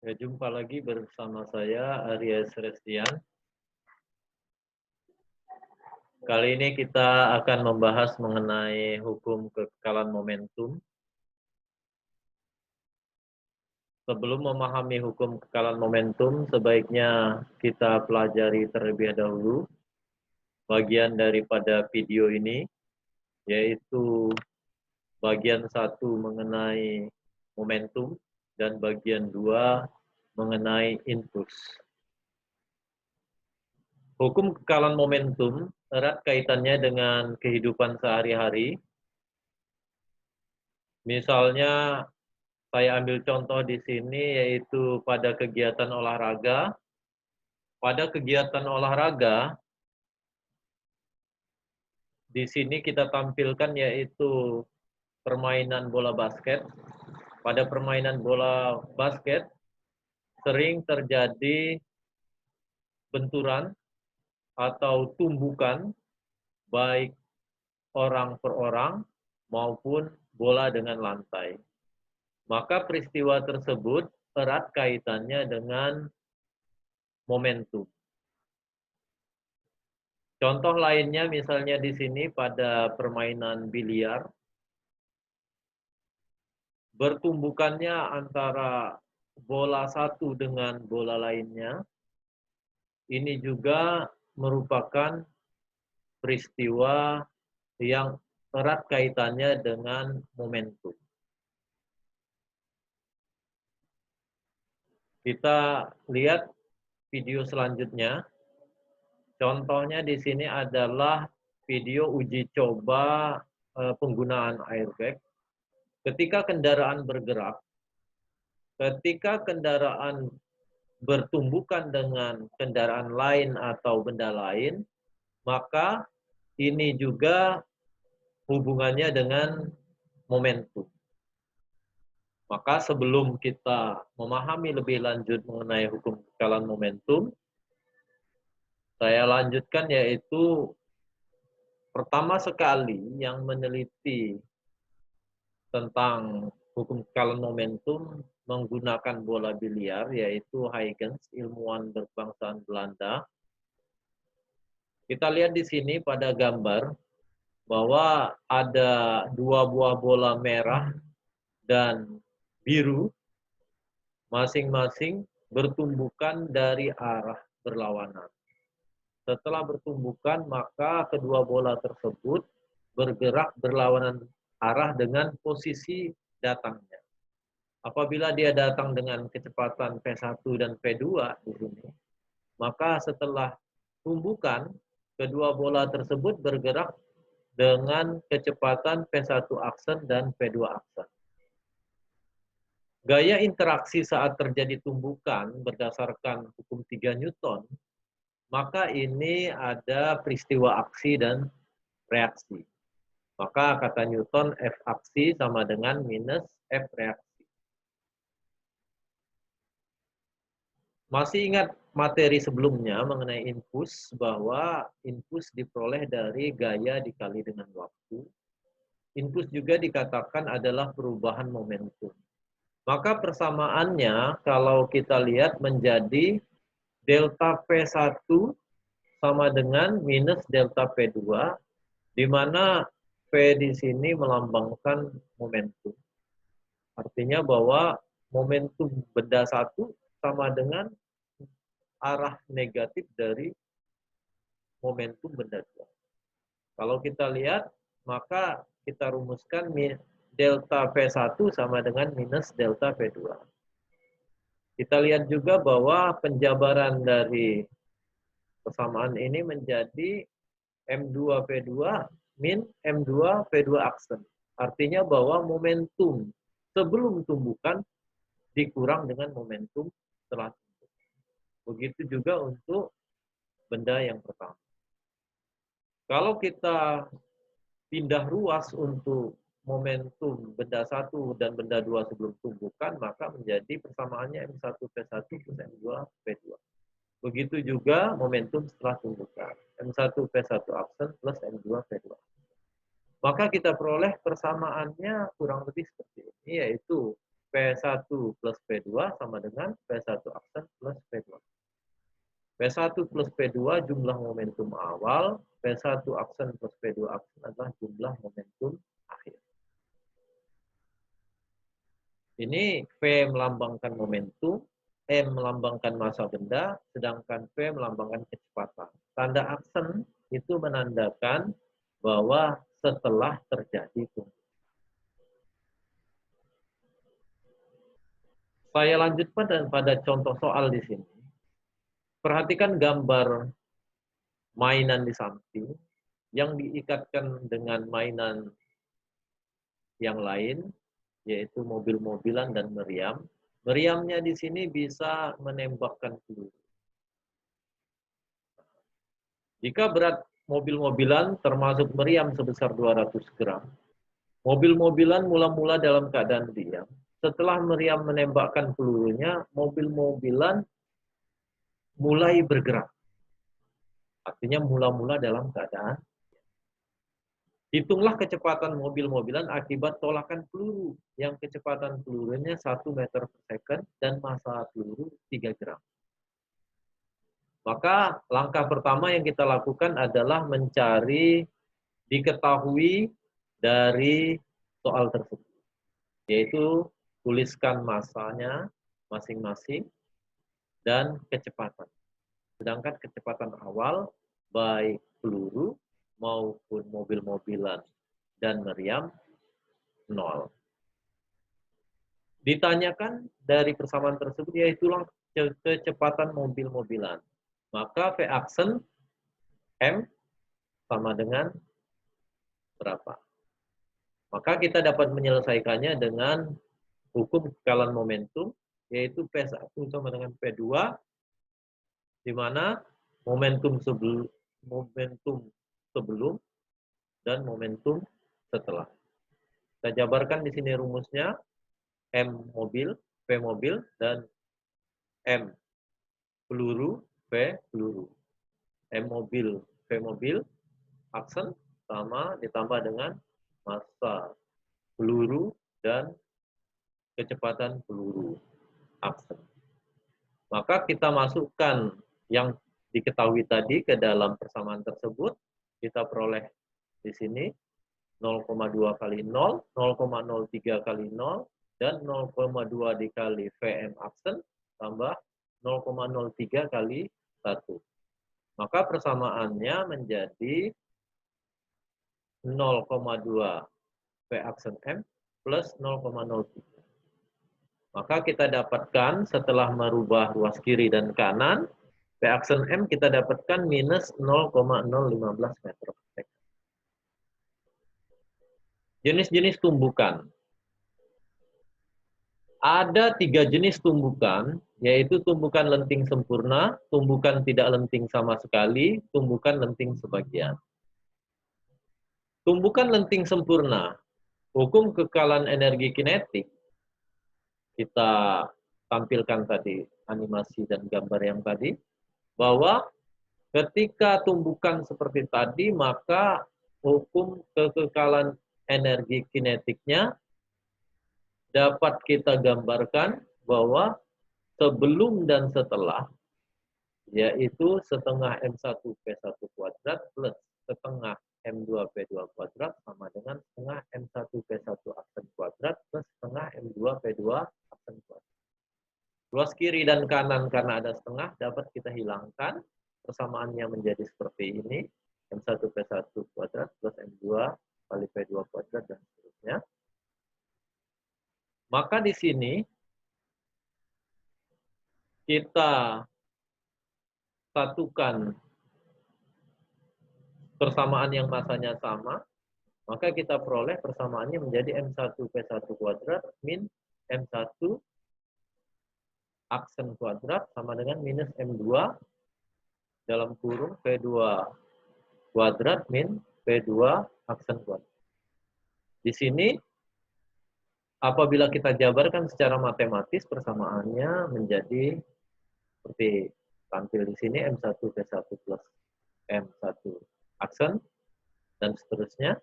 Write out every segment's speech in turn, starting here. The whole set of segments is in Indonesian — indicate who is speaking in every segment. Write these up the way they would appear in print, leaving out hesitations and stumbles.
Speaker 1: Ya, jumpa lagi bersama saya Arya Celestian. Kali ini kita akan membahas mengenai hukum kekekalan momentum. Sebelum memahami hukum kekekalan momentum, sebaiknya kita pelajari terlebih dahulu bagian daripada video ini, yaitu bagian 1 mengenai momentum dan bagian 2 mengenai impuls. Hukum kekekalan momentum erat kaitannya dengan kehidupan sehari-hari. Misalnya, saya ambil contoh di sini yaitu pada kegiatan olahraga. Pada kegiatan olahraga, di sini kita tampilkan yaitu permainan bola basket. Pada permainan bola basket, sering terjadi benturan atau tumbukan, baik orang per orang maupun bola dengan lantai. Maka peristiwa tersebut erat kaitannya dengan momentum. Contoh lainnya misalnya di sini pada permainan biliar, bertumbukannya antara bola satu dengan bola lainnya, ini juga merupakan peristiwa yang erat kaitannya dengan momentum. Kita lihat video selanjutnya. Contohnya di sini adalah video uji coba penggunaan airbag. Ketika kendaraan bergerak, ketika kendaraan bertumbukan dengan kendaraan lain atau benda lain, maka ini juga hubungannya dengan momentum. Maka sebelum kita memahami lebih lanjut mengenai hukum kekekalan momentum, saya lanjutkan yaitu pertama sekali yang meneliti tentang hukum kekekalan momentum menggunakan bola biliar yaitu Huygens, ilmuwan berkebangsaan Belanda. Kita lihat di sini pada gambar bahwa ada 2 buah bola merah dan biru masing-masing bertumbukan dari arah berlawanan. Setelah bertumbukan, maka kedua bola tersebut bergerak berlawanan arah dengan posisi datangnya. Apabila dia datang dengan kecepatan P1 dan P2 di sini, maka setelah tumbukan, kedua bola tersebut bergerak dengan kecepatan P1 aksen dan P2 aksen. Gaya interaksi saat terjadi tumbukan berdasarkan hukum 3 Newton, maka ini ada peristiwa aksi dan reaksi. Maka kata Newton, F aksi sama dengan minus F reaksi. Masih ingat materi sebelumnya mengenai impuls, bahwa impuls diperoleh dari gaya dikali dengan waktu. Impuls juga dikatakan adalah perubahan momentum. Maka persamaannya kalau kita lihat menjadi delta P1 sama dengan minus delta P2, di mana P di sini melambangkan momentum. Artinya bahwa momentum benda satu sama dengan arah negatif dari momentum benda dua. Kalau kita lihat, maka kita rumuskan delta P1 sama dengan minus delta P2. Kita lihat juga bahwa penjabaran dari persamaan ini menjadi M2P2 min M2P2 aksen. Artinya bahwa momentum sebelum tumbukan dikurang dengan momentum setelah tumbukan. Begitu juga untuk benda yang pertama. Kalau kita pindah ruas untuk momentum benda 1 dan benda 2 sebelum tumbukan, maka menjadi persamaannya M1P1 plus M2P2. Begitu juga momentum setelah tumbukan, M1P1 aksen plus M2P2. Maka kita peroleh persamaannya kurang lebih seperti ini, yaitu P1 plus P2 sama dengan P1 aksen plus P2. P1 plus P2 jumlah momentum awal, P1 aksen plus P2 aksen adalah jumlah momentum akhir. Ini V melambangkan momentum, M melambangkan massa benda, sedangkan V melambangkan kecepatan. Tanda aksen itu menandakan bahwa setelah terjadi tumbukan. Saya lanjutkan pada contoh soal di sini. Perhatikan gambar mainan di samping yang diikatkan dengan mainan yang lain, yaitu mobil-mobilan dan meriam. Meriamnya di sini bisa menembakkan peluru. Jika berat mobil-mobilan termasuk meriam sebesar 200 gram, mobil-mobilan mula-mula dalam keadaan diam. Setelah meriam menembakkan pelurunya, mobil-mobilan mulai bergerak. Artinya mula-mula dalam keadaan. Hitunglah kecepatan mobil-mobilan akibat tolakan peluru yang kecepatan pelurunya 1 meter per second dan massa peluru 3 gram. Maka langkah pertama yang kita lakukan adalah mencari diketahui dari soal tersebut. Yaitu tuliskan massanya masing-masing dan kecepatan. Sedangkan kecepatan awal baik peluru maupun mobil-mobilan dan meriam 0. Ditanyakan dari persamaan tersebut yaitu kecepatan mobil-mobilan. Maka V aksen M sama dengan berapa? Maka kita dapat menyelesaikannya dengan hukum kekalan momentum, yaitu P1 sama dengan P2, di mana momentum sebelum dan momentum setelah. Kita jabarkan di sini rumusnya, M mobil, P mobil, dan M peluru, P peluru. M mobil, P mobil, aksen sama ditambah dengan massa peluru dan kecepatan peluru aksen. Maka kita masukkan yang diketahui tadi ke dalam persamaan tersebut, kita peroleh di sini 0,2 kali 0, 0,03 kali 0, dan 0,2 dikali Vm aksen tambah 0,03 kali 1. Maka persamaannya menjadi 0,2 V aksen M plus 0,03. Maka kita dapatkan setelah merubah ruas kiri dan kanan, V aksen M kita dapatkan minus 0,015 meter per second. Jenis-jenis tumbukan. Ada 3 jenis tumbukan, yaitu tumbukan lenting sempurna, tumbukan tidak lenting sama sekali, tumbukan lenting sebagian. Tumbukan lenting sempurna, hukum kekalan energi kinetik, kita tampilkan tadi animasi dan gambar yang tadi, bahwa ketika tumbukan seperti tadi, maka hukum kekekalan energi kinetiknya dapat kita gambarkan bahwa sebelum dan setelah, yaitu setengah M1 P1 kuadrat plus setengah M2 P2 kuadrat sama dengan setengah M1 P1 aksen kuadrat plus setengah M2 P2 aksen kuadrat. Ruas kiri dan kanan karena ada setengah dapat kita hilangkan, persamaannya menjadi seperti ini, M1 P1 kuadrat plus M2 kali P2 kuadrat dan seterusnya. Maka di sini kita satukan persamaan yang masanya sama, maka kita peroleh persamaannya menjadi M1 P1 kuadrat min M1 aksen kuadrat sama dengan minus M2 dalam kurung P2 kuadrat min P2 aksen kuadrat. Di sini apabila kita jabarkan secara matematis, persamaannya menjadi seperti tampil di sini M1 P1 plus M1 aksen dan seterusnya.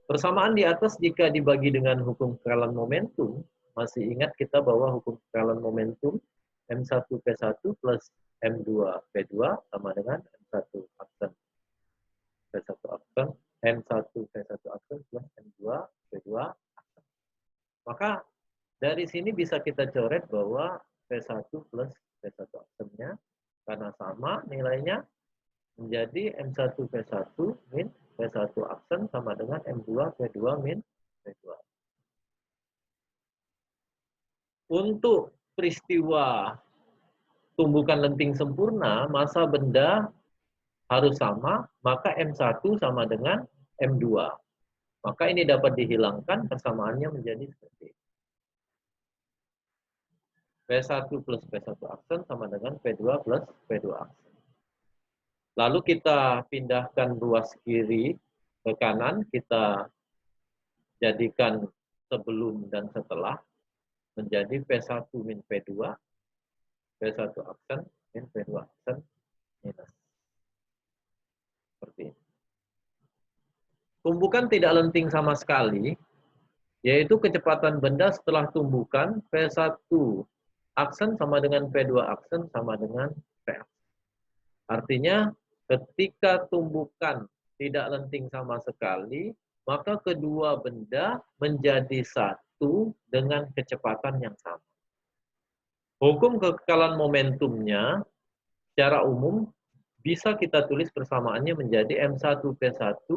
Speaker 1: Persamaan di atas jika dibagi dengan hukum kekalan momentum, Masih ingat kita bahwa hukum kekalan momentum M1P1 plus M2P2 sama dengan M1 aksen P1 aksen, M1P1 aksen plus M2P2 aksen. Maka dari sini bisa kita coret bahwa P1 plus P1 aksennya karena sama nilainya menjadi M1P1 min P1 aksen sama dengan M2P2 min P2. Untuk peristiwa tumbukan lenting sempurna, massa benda harus sama, maka M1 sama dengan M2. Maka ini dapat dihilangkan, persamaannya menjadi seperti ini. P1 plus P1 aksen sama dengan P2 plus P2 aksen. Lalu kita pindahkan ruas kiri ke kanan, kita jadikan sebelum dan setelah, menjadi P1 min P2, P1 aksen min P2 aksen minus. Seperti ini. Tumbukan tidak lenting sama sekali, yaitu kecepatan benda setelah tumbukan P1 aksen sama dengan P2 aksen sama dengan P aksen. Artinya ketika tumbukan tidak lenting sama sekali, maka kedua benda menjadi satu dengan kecepatan yang sama. Hukum kekekalan momentumnya secara umum bisa kita tulis persamaannya menjadi M1P1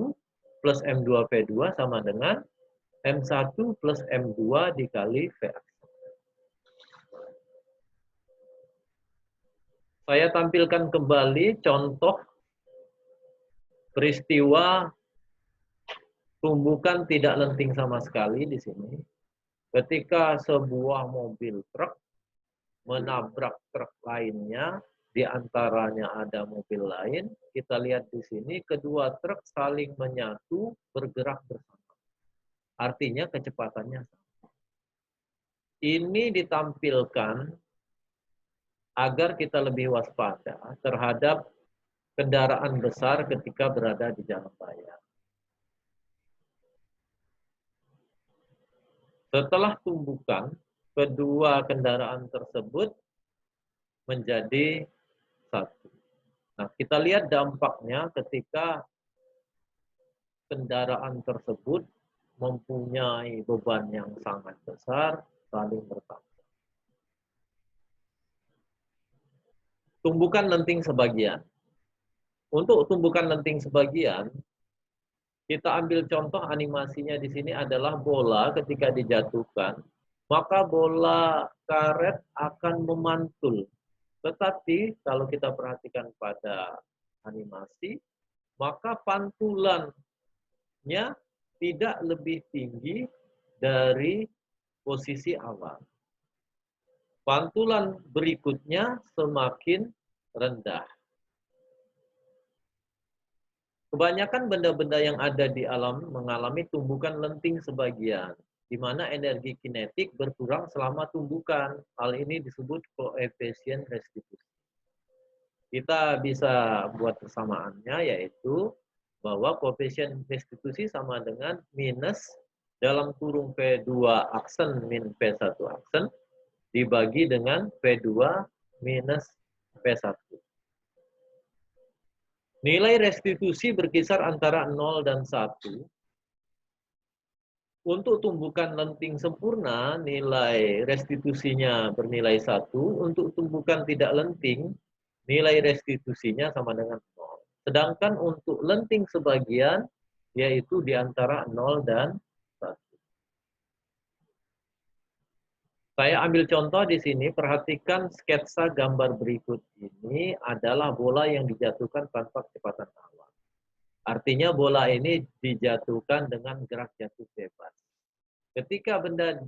Speaker 1: plus M2P2 sama dengan M1 plus M2 dikali V aksen. Saya tampilkan kembali contoh peristiwa tumbukan tidak lenting sama sekali di sini. Ketika sebuah mobil truk menabrak truk lainnya, di antaranya ada mobil lain, kita lihat di sini kedua truk saling menyatu, bergerak bersama. Artinya kecepatannya sama. Ini ditampilkan agar kita lebih waspada terhadap kendaraan besar ketika berada di jalan raya. Setelah tumbukan, kedua kendaraan tersebut menjadi satu. Nah, kita lihat dampaknya ketika kendaraan tersebut mempunyai beban yang sangat besar, saling bertabrakan. Tumbukan lenting sebagian. Untuk tumbukan lenting sebagian, kita ambil contoh animasinya di sini adalah bola ketika dijatuhkan, maka bola karet akan memantul. Tetapi kalau kita perhatikan pada animasi, maka pantulannya tidak lebih tinggi dari posisi awal. Pantulan berikutnya semakin rendah. Kebanyakan benda-benda yang ada di alam mengalami tumbukan lenting sebagian, di mana energi kinetik berkurang selama tumbukan. Hal ini disebut koefisien restitusi. Kita bisa buat persamaannya, yaitu bahwa koefisien restitusi sama dengan minus dalam kurung P2 aksen min P1 aksen dibagi dengan P2 minus P1. Nilai restitusi berkisar antara 0 dan 1. Untuk tumbukan lenting sempurna, nilai restitusinya bernilai 1. Untuk tumbukan tidak lenting, nilai restitusinya sama dengan 0. Sedangkan untuk lenting sebagian, yaitu di antara 0 dan 1. Saya ambil contoh di sini, perhatikan sketsa gambar berikut ini adalah bola yang dijatuhkan tanpa kecepatan awal. Artinya bola ini dijatuhkan dengan gerak jatuh bebas. Ketika benda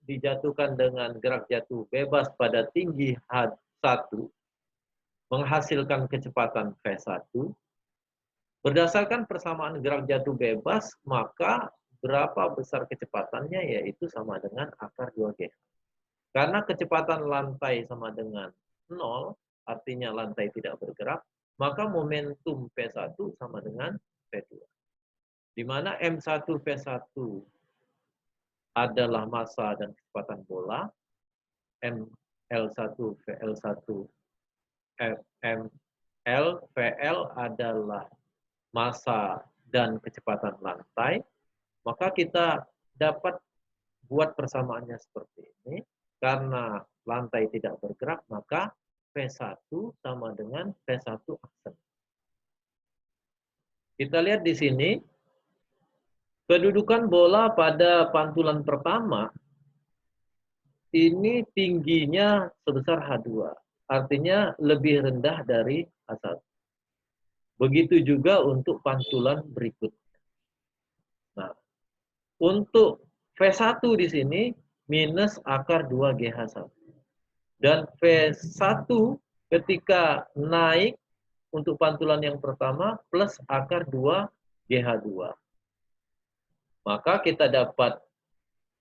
Speaker 1: dijatuhkan dengan gerak jatuh bebas pada tinggi H1, menghasilkan kecepatan V1, berdasarkan persamaan gerak jatuh bebas, maka berapa besar kecepatannya, yaitu sama dengan akar 2G. Karena kecepatan lantai sama dengan 0, artinya lantai tidak bergerak, maka momentum P1 sama dengan P2. Di mana M1 P1 adalah massa dan kecepatan bola, ML1 VL1 ML VL adalah massa dan kecepatan lantai, maka kita dapat buat persamaannya seperti ini. Karena lantai tidak bergerak, maka V1 sama dengan V1 aksen. Kita lihat di sini, kedudukan bola pada pantulan pertama, ini tingginya sebesar H2. Artinya lebih rendah dari H1. Begitu juga untuk pantulan berikutnya. Nah, untuk V1 di sini minus akar 2 GH1. Dan V1 ketika naik untuk pantulan yang pertama plus akar 2 GH2. Maka kita dapat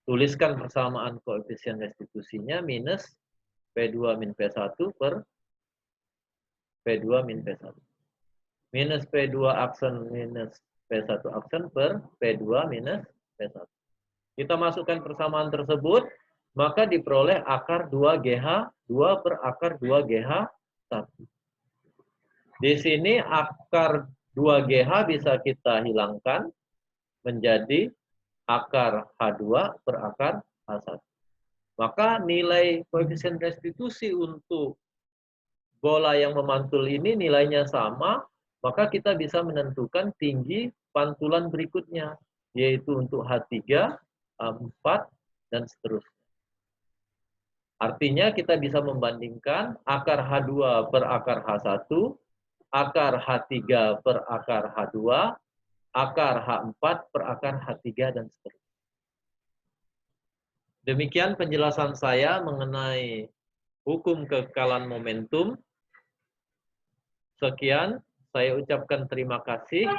Speaker 1: tuliskan persamaan koefisien restitusinya minus P2 min P1 per P2 min P1. Minus P2 aksen minus P1 aksen per P2 minus P1. Kita masukkan persamaan tersebut, maka diperoleh akar 2GH 2 per akar 2GH1. Di sini akar 2GH bisa kita hilangkan menjadi akar H2 per akar H1. Maka nilai koefisien restitusi untuk bola yang memantul ini nilainya sama, maka kita bisa menentukan tinggi pantulan berikutnya, yaitu untuk H3, H4, dan seterusnya. Artinya kita bisa membandingkan akar H2 per akar H1, akar H3 per akar H2, akar H4 per akar H3, dan seterusnya. Demikian penjelasan saya mengenai hukum kekekalan momentum. Sekian, saya ucapkan terima kasih.